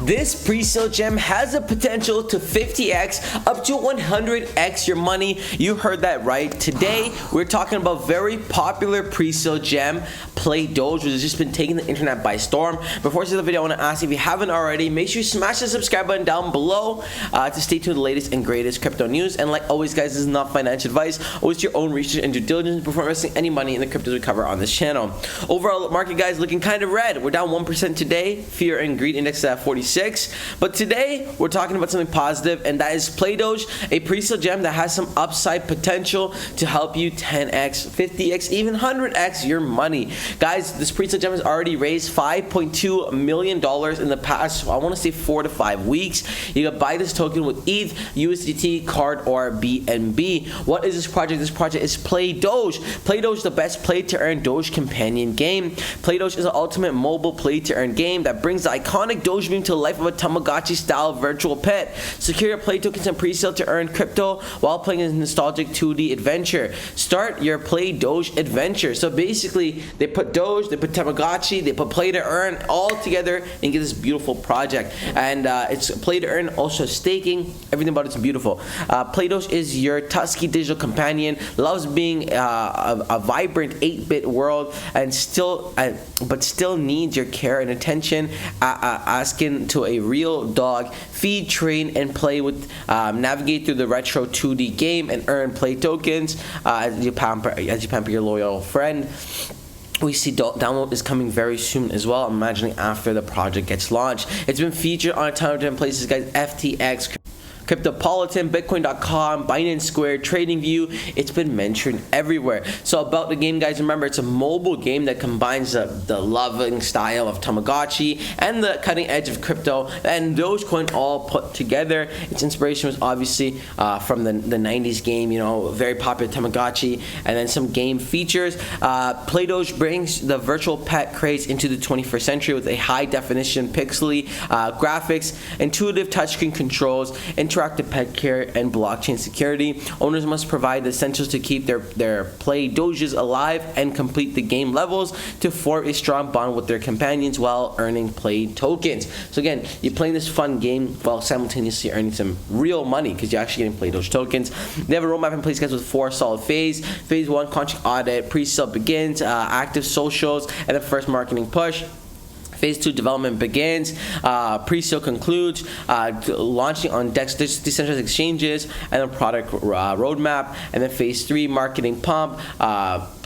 This pre-sale gem has a potential to 50x up to 100x your money. You heard that right. Today we're talking about very popular pre-sale gem, Playdoge, which has just been taking the internet by storm. Before I start the video, I want to ask if you haven't already, make sure you smash the subscribe button down below to stay tuned to the latest and greatest crypto news. And like always, guys, this is not financial advice. Always your own research and due diligence before investing any money in the cryptos we cover on this channel. Overall market, guys, looking kind of red. We're down 1% today. Fear and greed index at 46. But today we're talking about something positive, and that is Playdoge, a pre-sale gem that has some upside potential to help you 10x, 50x, even 100x your money. Guys, this pre-sale gem has already raised $5.2 million in the past, I want to say 4 to 5 weeks. You can buy this token with ETH, USDT, card, or BNB. What is this project? This project is Playdoge. Playdoge is the best play-to-earn Doge companion game. Playdoge is an ultimate mobile play-to-earn game that brings the iconic Doge meme to the life of a Tamagotchi-style virtual pet. Secure your play tokens and pre-sale to earn crypto while playing a nostalgic 2D adventure. Start your Playdoge adventure. So basically, they put Doge, they put Tamagotchi, they put play to earn all together and get this beautiful project. And it's play to earn, also staking. Everything about it's beautiful. Playdoge is your Tusky digital companion. Loves being a vibrant 8-bit world, and still needs your care and attention. Asking to a real dog, feed, train, and play with, navigate through the retro 2D game and earn play tokens as you pamper your loyal friend. We see download is coming very soon as well. I'm imagining after the project gets launched. It's been featured on a ton of different places, guys. FTX, Cryptopolitan, Bitcoin.com, Binance Square, TradingView. It's been mentioned everywhere. So about the game, guys, remember it's a mobile game that combines the loving style of Tamagotchi and the cutting edge of crypto and Dogecoin all put together. Its inspiration was obviously from the 90s game, you know, very popular Tamagotchi, and then some game features. Playdoge brings the virtual pet craze into the 21st century with a high definition pixely graphics, intuitive touchscreen controls, interactive pet care, and blockchain security. Owners must provide the essentials to keep their Playdoges alive and complete the game levels to form a strong bond with their companions while earning play tokens. So again, you're playing this fun game while simultaneously earning some real money because you're actually getting Playdoge tokens. They have a roadmap in place, guys, with 4 solid phases. Phase 1, contract audit, pre-sale begins, active socials, and the first marketing push. Phase 2, development begins, pre-sale concludes, launching on decentralized exchanges, and then product roadmap. And then phase 3, marketing pump,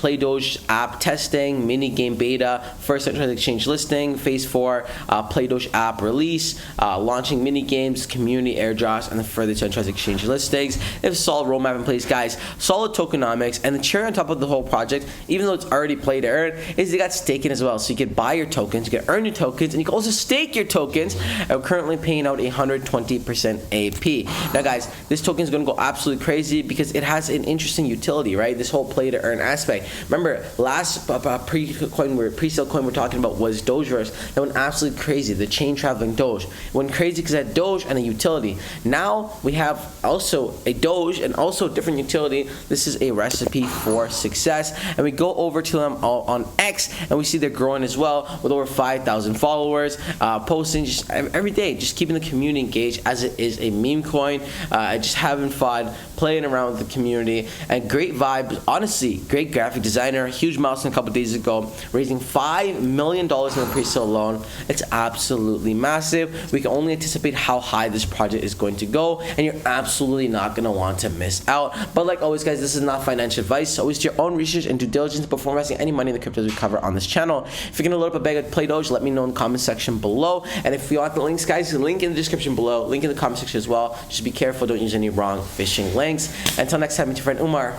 Playdoge app testing, mini game beta, first centralized exchange listing. Phase 4, Playdoge app release, launching mini games, community airdrops, and then further centralized exchange listings. They have a solid roadmap in place, guys. Solid tokenomics, and the cherry on top of the whole project, even though it's already play to earn, is they got staking as well. So you can buy your tokens, you can earn your tokens, and you can also stake your tokens. I'm currently paying out 120% AP. Now, guys, this token is going to go absolutely crazy because it has an interesting utility, right? This whole play to earn aspect. Remember, last pre-sale coin we're talking about was Dogeverse. That went absolutely crazy. The chain traveling Doge went crazy because it had Doge and a utility. Now we have also a Doge and also a different utility. This is a recipe for success. And we go over to them on X, and we see they're growing as well with over 5,000 followers, posting just every day, just keeping the community engaged as it is a meme coin, just having fun, playing around with the community, and great vibes. Honestly, great graphic designer. Huge milestone a couple days ago, raising $5 million in the pre-sale alone. It's absolutely massive. We can only anticipate how high this project is going to go, and you're absolutely not going to want to miss out. But like always, guys, this is not financial advice. So always do your own research and due diligence before investing any money in the cryptos we cover on this channel. If you're going to load up a bag of Playdoge, let me know in the comment section below. And if you want the links, guys, link in the description below, link in the comment section as well. Just be careful, don't use any wrong phishing links. Until next time, it's your friend Umar.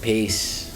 Peace.